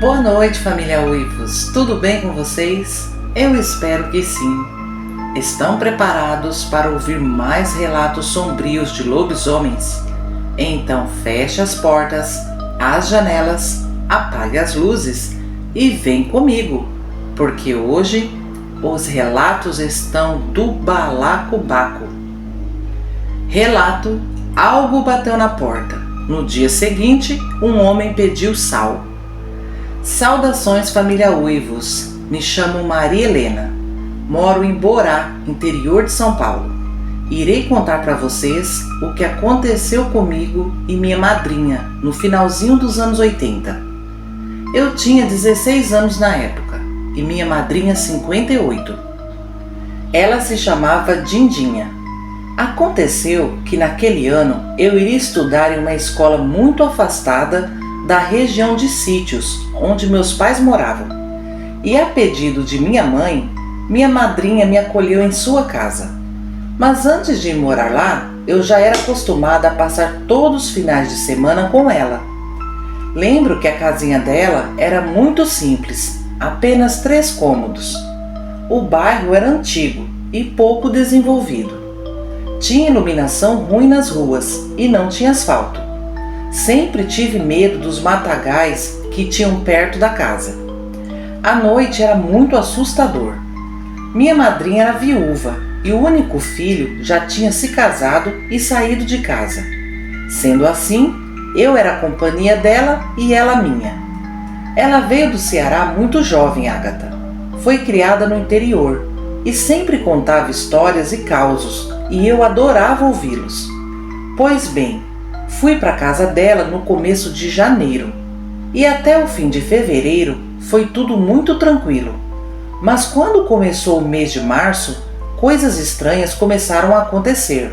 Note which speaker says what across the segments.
Speaker 1: Boa noite, família Uivos. Tudo bem com vocês? Eu espero que sim. Estão preparados para ouvir mais relatos sombrios de lobisomens? Então feche as portas, as janelas, apague as luzes e vem comigo, porque hoje os relatos estão do balacobaco. Relato: algo bateu na porta. No dia seguinte, um homem pediu sal. Saudações, família Uivos. Me chamo Maria Helena. Moro em Borá, interior de São Paulo. Irei contar para vocês o que aconteceu comigo e minha madrinha no finalzinho dos anos 80. Eu tinha 16 anos na época e minha madrinha 58. Ela se chamava Dindinha. Aconteceu que naquele ano eu iria estudar em uma escola muito afastada da região de sítios onde meus pais moravam. E a pedido de minha mãe, minha madrinha me acolheu em sua casa. Mas antes de ir morar lá, eu já era acostumada a passar todos os finais de semana com ela. Lembro que a casinha dela era muito simples, apenas 3 cômodos. O bairro era antigo e pouco desenvolvido. Tinha iluminação ruim nas ruas e não tinha asfalto. Sempre tive medo dos matagais que tinham perto da casa. À noite era muito assustador. Minha madrinha era viúva e o único filho já tinha se casado e saído de casa. Sendo assim, eu era a companhia dela e ela minha. Ela veio do Ceará muito jovem, Ágata. Foi criada no interior e sempre contava histórias e causos, e eu adorava ouvi-los. Pois bem, fui para a casa dela no começo de janeiro e até o fim de fevereiro foi tudo muito tranquilo. Mas quando começou o mês de março, coisas estranhas começaram a acontecer.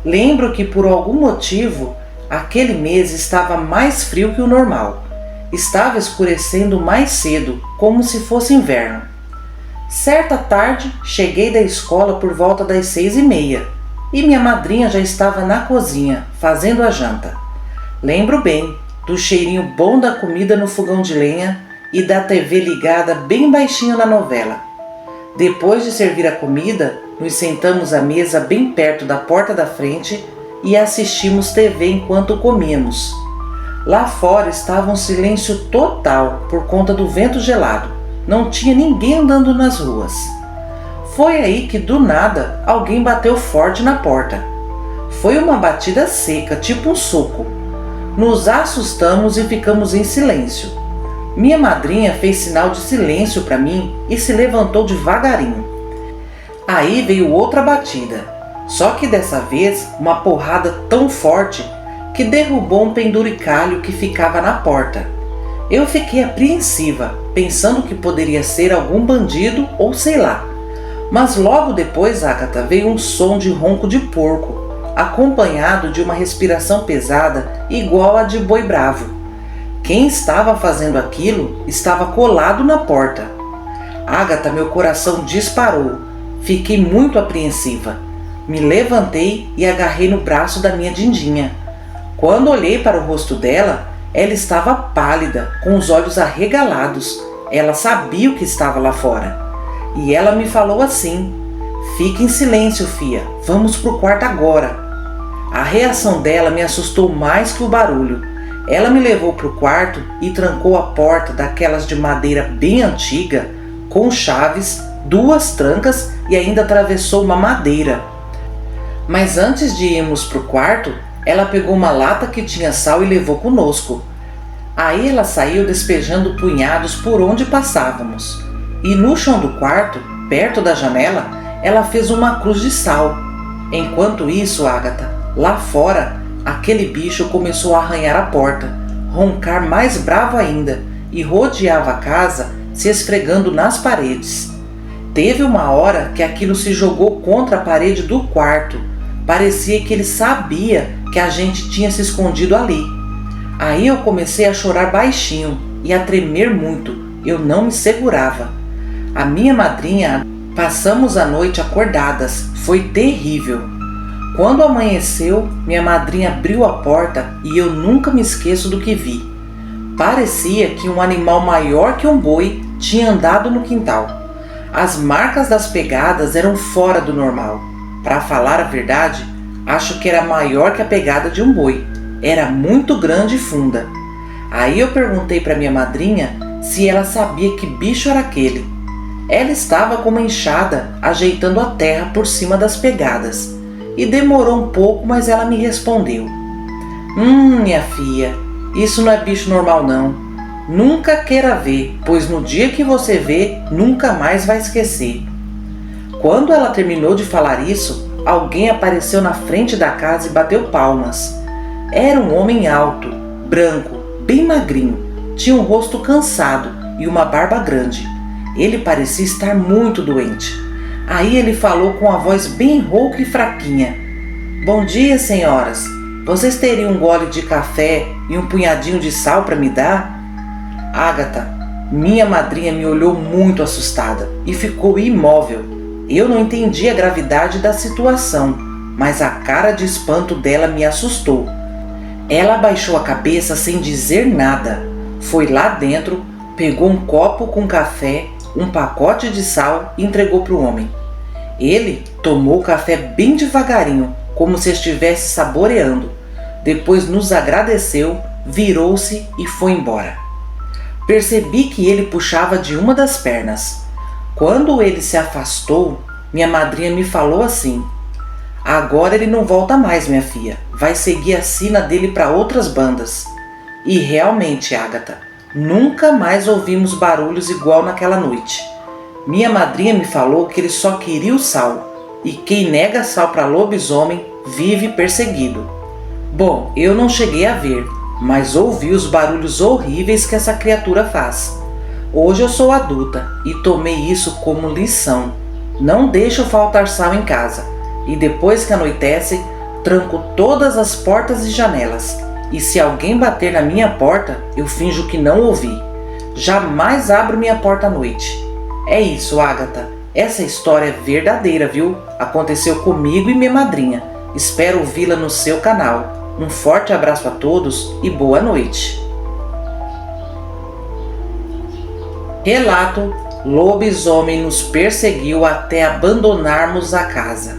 Speaker 1: Lembro que por algum motivo aquele mês estava mais frio que o normal. Estava escurecendo mais cedo, como se fosse inverno. Certa tarde cheguei da escola por volta das 6h30 e minha madrinha já estava na cozinha fazendo a janta. Lembro bem do cheirinho bom da comida no fogão de lenha e da TV ligada bem baixinho na novela. Depois de servir a comida, nos sentamos à mesa bem perto da porta da frente e assistimos TV enquanto comíamos. Lá fora estava um silêncio total por conta do vento gelado. Não tinha ninguém andando nas ruas. Foi aí que do nada alguém bateu forte na porta. Foi uma batida seca, tipo um soco. Nos assustamos e ficamos em silêncio. Minha madrinha fez sinal de silêncio para mim e se levantou devagarinho. Aí veio outra batida, só que dessa vez uma porrada tão forte que derrubou um penduricalho que ficava na porta. Eu fiquei apreensiva, pensando que poderia ser algum bandido ou sei lá. Mas logo depois, Ágata, veio um som de ronco de porco, acompanhado de uma respiração pesada igual a de boi bravo. Quem estava fazendo aquilo estava colado na porta. Ágata, meu coração disparou. Fiquei muito apreensiva. Me levantei e agarrei no braço da minha Dindinha. Quando olhei para o rosto dela, ela estava pálida, com os olhos arregalados. Ela sabia o que estava lá fora. E ela me falou assim: "Fique em silêncio, fia. Vamos pro quarto agora." A reação dela me assustou mais que o barulho. Ela me levou pro quarto e trancou a porta daquelas de madeira bem antiga, com chaves, 2 trancas e ainda atravessou uma madeira. Mas antes de irmos pro quarto, ela pegou uma lata que tinha sal e levou conosco. Aí ela saiu despejando punhados por onde passávamos. E no chão do quarto, perto da janela, ela fez uma cruz de sal. Enquanto isso, Ágata, lá fora, aquele bicho começou a arranhar a porta, roncar mais bravo ainda e rodeava a casa, se esfregando nas paredes. Teve uma hora que aquilo se jogou contra a parede do quarto. Parecia que ele sabia que a gente tinha se escondido ali. Aí eu comecei a chorar baixinho e a tremer muito. Eu não me segurava. A minha madrinha, passamos a noite acordadas. Foi terrível. Quando amanheceu, minha madrinha abriu a porta e eu nunca me esqueço do que vi. Parecia que um animal maior que um boi tinha andado no quintal. As marcas das pegadas eram fora do normal. Para falar a verdade, acho que era maior que a pegada de um boi. Era muito grande e funda. Aí eu perguntei para minha madrinha se ela sabia que bicho era aquele. Ela estava com uma enxada ajeitando a terra por cima das pegadas. E demorou um pouco, mas ela me respondeu. Minha filha, isso não é bicho normal não. Nunca queira ver, pois no dia que você vê, nunca mais vai esquecer. Quando ela terminou de falar isso, alguém apareceu na frente da casa e bateu palmas. Era um homem alto, branco, bem magrinho, tinha um rosto cansado e uma barba grande. Ele parecia estar muito doente. Aí ele falou com a voz bem rouca e fraquinha. Bom dia, senhoras. Vocês teriam um gole de café e um punhadinho de sal para me dar? Ágata, minha madrinha me olhou muito assustada e ficou imóvel. Eu não entendi a gravidade da situação, mas a cara de espanto dela me assustou. Ela abaixou a cabeça sem dizer nada. Foi lá dentro, pegou um copo com café, um pacote de sal e entregou para o homem. Ele tomou o café bem devagarinho, como se estivesse saboreando. Depois nos agradeceu, virou-se e foi embora. Percebi que ele puxava de uma das pernas. Quando ele se afastou, minha madrinha me falou assim: agora ele não volta mais, minha filha. Vai seguir a sina dele para outras bandas. E realmente, Ágata, nunca mais ouvimos barulhos igual naquela noite. Minha madrinha me falou que ele só queria o sal. E quem nega sal para lobisomem vive perseguido. Bom, eu não cheguei a ver, mas ouvi os barulhos horríveis que essa criatura faz. Hoje eu sou adulta e tomei isso como lição. Não deixo faltar sal em casa. E depois que anoitece, tranco todas as portas e janelas. E se alguém bater na minha porta, eu finjo que não ouvi. Jamais abro minha porta à noite. É isso, Ágata. Essa história é verdadeira, viu? Aconteceu comigo e minha madrinha. Espero ouvi-la no seu canal. Um forte abraço a todos e boa noite. Relato: lobisomem nos perseguiu até abandonarmos a casa.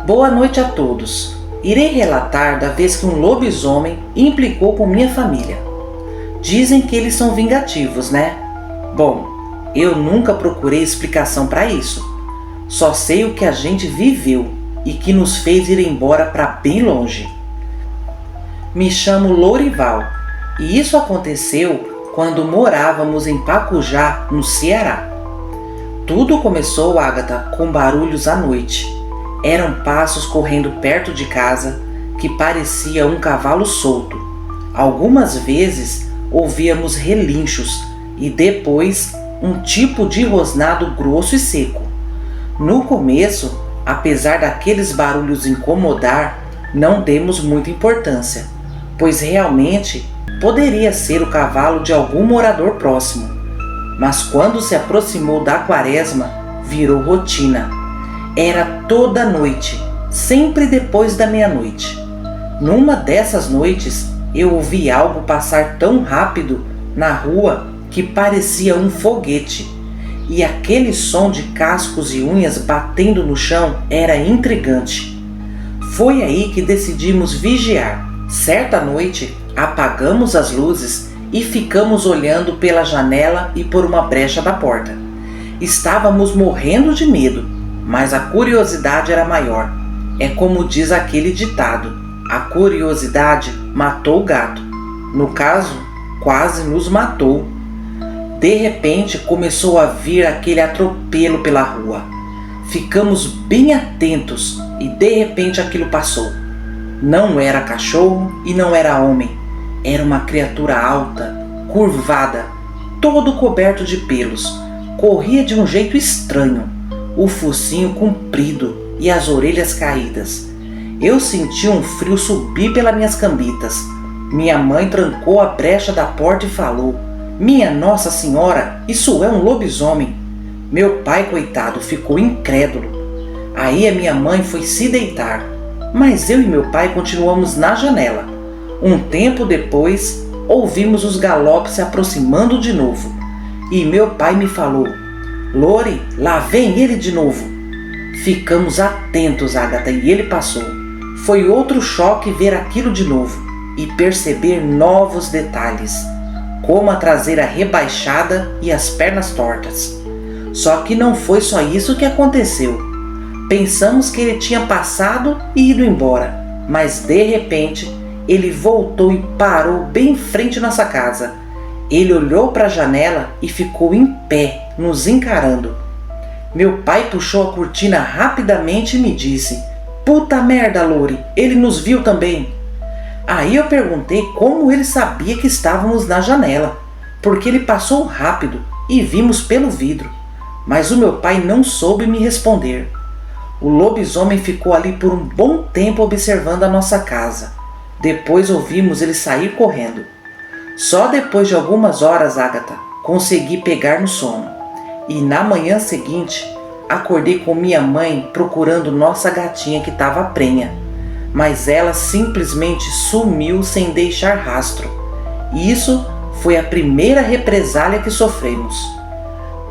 Speaker 1: Boa noite a todos. Irei relatar da vez que um lobisomem implicou com minha família. Dizem que eles são vingativos, né? Bom, eu nunca procurei explicação para isso. Só sei o que a gente viveu e que nos fez ir embora para bem longe. Me chamo Lourival e isso aconteceu quando morávamos em Pacujá, no Ceará. Tudo começou, Ágata, com barulhos à noite. Eram passos correndo perto de casa que parecia um cavalo solto. Algumas vezes ouvíamos relinchos e depois um tipo de rosnado grosso e seco. No começo, apesar daqueles barulhos incomodar, não demos muita importância, pois realmente poderia ser o cavalo de algum morador próximo. Mas quando se aproximou da quaresma, virou rotina. Era toda noite, sempre depois da meia-noite. Numa dessas noites, eu ouvi algo passar tão rápido na rua que parecia um foguete. E aquele som de cascos e unhas batendo no chão era intrigante. Foi aí que decidimos vigiar. Certa noite, apagamos as luzes e ficamos olhando pela janela e por uma brecha da porta. Estávamos morrendo de medo, mas a curiosidade era maior. É como diz aquele ditado: a curiosidade matou o gato. No caso, quase nos matou. De repente começou a vir aquele atropelo pela rua. Ficamos bem atentos e de repente aquilo passou. Não era cachorro e não era homem. Era uma criatura alta, curvada, todo coberto de pelos. Corria de um jeito estranho, o focinho comprido e as orelhas caídas. Eu senti um frio subir pelas minhas cambitas. Minha mãe trancou a brecha da porta e falou: "Minha Nossa Senhora, isso é um lobisomem." Meu pai, coitado, ficou incrédulo. Aí a minha mãe foi se deitar, mas eu e meu pai continuamos na janela. Um tempo depois, ouvimos os galopes se aproximando de novo. E meu pai me falou: Lori, lá vem ele de novo. Ficamos atentos, Agatha, e ele passou. Foi outro choque ver aquilo de novo e perceber novos detalhes, como a traseira rebaixada e as pernas tortas. Só que não foi só isso que aconteceu. Pensamos que ele tinha passado e ido embora, mas de repente ele voltou e parou bem em frente à nossa casa. Ele olhou para a janela e ficou em pé, nos encarando. Meu pai puxou a cortina rapidamente e me disse: Puta merda, Lori, ele nos viu também. Aí eu perguntei como ele sabia que estávamos na janela, porque ele passou rápido e vimos pelo vidro. Mas o meu pai não soube me responder. O lobisomem ficou ali por um bom tempo observando a nossa casa. Depois ouvimos ele sair correndo. Só depois de algumas horas, Agatha, consegui pegar no sono. E na manhã seguinte, acordei com minha mãe procurando nossa gatinha que estava prenha. Mas ela simplesmente sumiu sem deixar rastro. E isso foi a primeira represália que sofremos.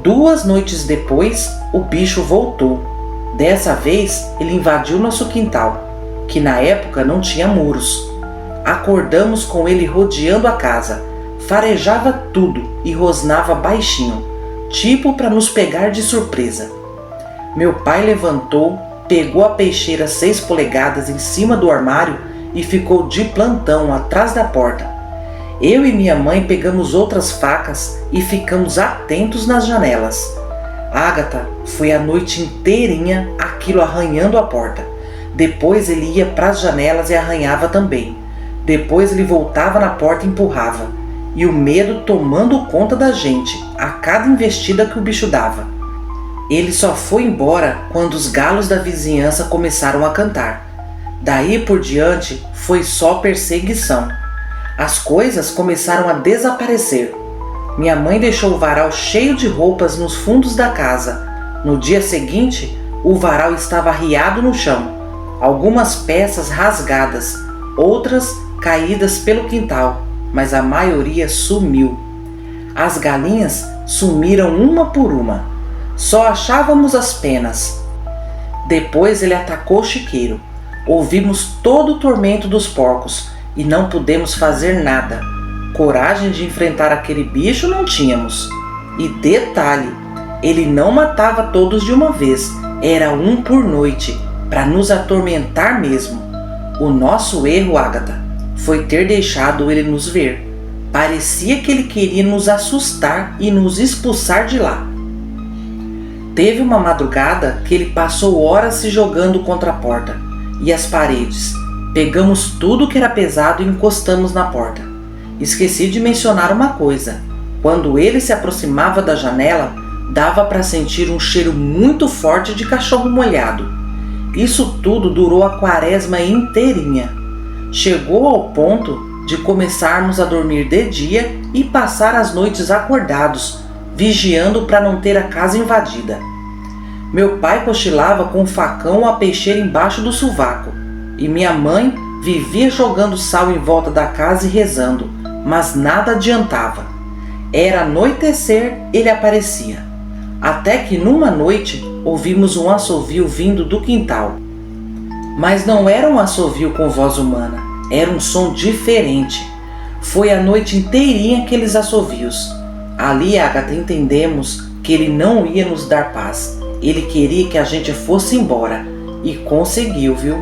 Speaker 1: 2 noites depois, o bicho voltou. Dessa vez, ele invadiu nosso quintal, que na época não tinha muros. Acordamos com ele rodeando a casa, farejava tudo e rosnava baixinho, tipo para nos pegar de surpresa. Meu pai levantou, pegou a peixeira 6 polegadas em cima do armário e ficou de plantão atrás da porta. Eu e minha mãe pegamos outras facas e ficamos atentos nas janelas. Agatha, foi a noite inteirinha aquilo arranhando a porta. Depois ele ia para as janelas e arranhava também. Depois ele voltava na porta e empurrava. E o medo tomando conta da gente a cada investida que o bicho dava. Ele só foi embora quando os galos da vizinhança começaram a cantar. Daí por diante foi só perseguição. As coisas começaram a desaparecer. Minha mãe deixou o varal cheio de roupas nos fundos da casa. No dia seguinte, o varal estava arriado no chão. Algumas peças rasgadas, outras caídas pelo quintal, mas a maioria sumiu. As galinhas sumiram uma por uma. Só achávamos as penas. Depois ele atacou o chiqueiro. Ouvimos todo o tormento dos porcos e não pudemos fazer nada. Coragem de enfrentar aquele bicho não tínhamos. E detalhe, ele não matava todos de uma vez, era um por noite, para nos atormentar mesmo. O nosso erro, Agatha, foi ter deixado ele nos ver. Parecia que ele queria nos assustar e nos expulsar de lá. Teve uma madrugada que ele passou horas se jogando contra a porta e as paredes. Pegamos tudo que era pesado e encostamos na porta. Esqueci de mencionar uma coisa. Quando ele se aproximava da janela, dava para sentir um cheiro muito forte de cachorro molhado. Isso tudo durou a quaresma inteirinha. Chegou ao ponto de começarmos a dormir de dia e passar as noites acordados, vigiando para não ter a casa invadida. Meu pai cochilava com o facão ou a peixeira embaixo do sovaco, e minha mãe vivia jogando sal em volta da casa e rezando, mas nada adiantava. Era anoitecer, ele aparecia. Até que numa noite ouvimos um assovio vindo do quintal. Mas não era um assovio com voz humana, era um som diferente. Foi a noite inteirinha aqueles assovios. Ali, Agatha, entendemos que ele não ia nos dar paz. Ele queria que a gente fosse embora. E conseguiu, viu?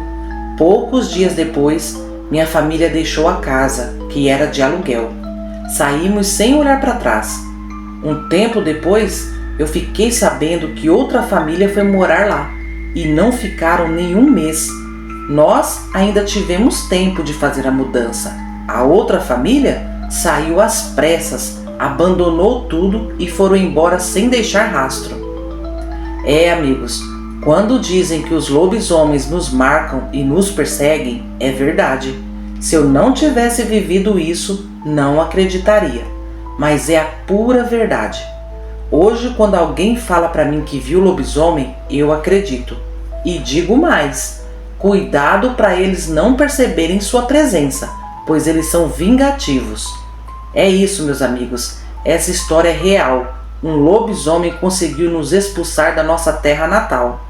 Speaker 1: Poucos dias depois, minha família deixou a casa, que era de aluguel. Saímos sem olhar para trás. Um tempo depois, eu fiquei sabendo que outra família foi morar lá. E não ficaram nenhum mês. Nós ainda tivemos tempo de fazer a mudança. A outra família saiu às pressas, abandonou tudo e foram embora sem deixar rastro. Amigos, quando dizem que os lobisomens nos marcam e nos perseguem, é verdade. Se eu não tivesse vivido isso, não acreditaria. Mas é a pura verdade. Hoje, quando alguém fala para mim que viu lobisomem, eu acredito. E digo mais, cuidado para eles não perceberem sua presença, pois eles são vingativos. É isso, meus amigos. Essa história é real. Um lobisomem conseguiu nos expulsar da nossa terra natal.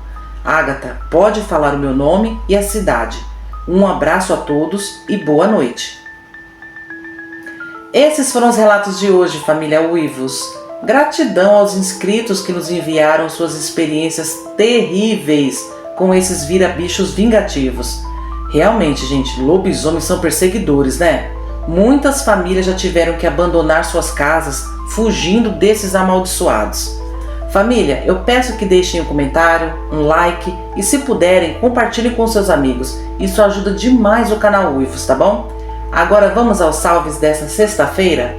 Speaker 1: Agatha, pode falar o meu nome e a cidade. Um abraço a todos e boa noite. Esses foram os relatos de hoje, família Uivos. Gratidão aos inscritos que nos enviaram suas experiências terríveis com esses vira-bichos vingativos. Realmente, gente, lobisomens são perseguidores, né? Muitas famílias já tiveram que abandonar suas casas fugindo desses amaldiçoados. Família, eu peço que deixem um comentário, um like e, se puderem, compartilhem com seus amigos. Isso ajuda demais o canal Uivos, tá bom? Agora vamos aos salves dessa sexta-feira?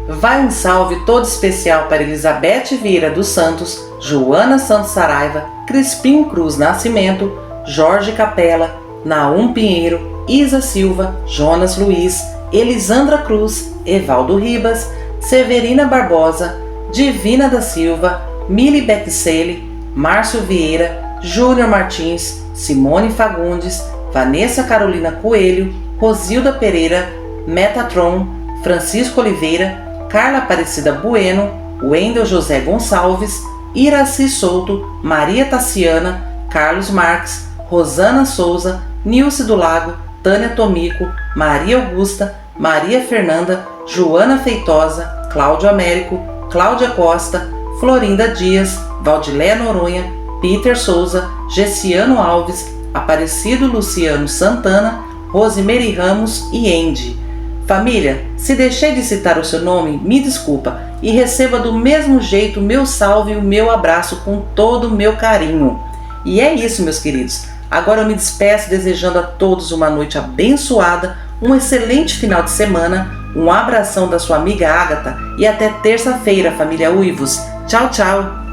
Speaker 1: Vai um salve todo especial para Elizabeth Vieira dos Santos, Joana Santos Saraiva, Crispim Cruz Nascimento, Jorge Capela, Naum Pinheiro, Isa Silva, Jonas Luiz, Elisandra Cruz, Evaldo Ribas, Severina Barbosa, Divina da Silva, Mili Beccelli, Márcio Vieira, Júnior Martins, Simone Fagundes, Vanessa Carolina Coelho, Rosilda Pereira, Metatron, Francisco Oliveira, Carla Aparecida Bueno, Wendel José Gonçalves, Iraci Souto, Maria Tassiana, Carlos Marques, Rosana Souza, Nilce do Lago, Tânia Tomico, Maria Augusta, Maria Fernanda, Joana Feitosa, Cláudio Américo, Cláudia Costa, Florinda Dias, Valdilé Noronha, Peter Souza, Gessiano Alves, Aparecido Luciano Santana, Rosemary Ramos e Andy. Família, se deixei de citar o seu nome, me desculpa e receba do mesmo jeito o meu salve e o meu abraço com todo o meu carinho. E é isso, meus queridos. Agora eu me despeço desejando a todos uma noite abençoada, um excelente final de semana, um abração da sua amiga Agatha e até terça-feira, família Uivos. Tchau, tchau!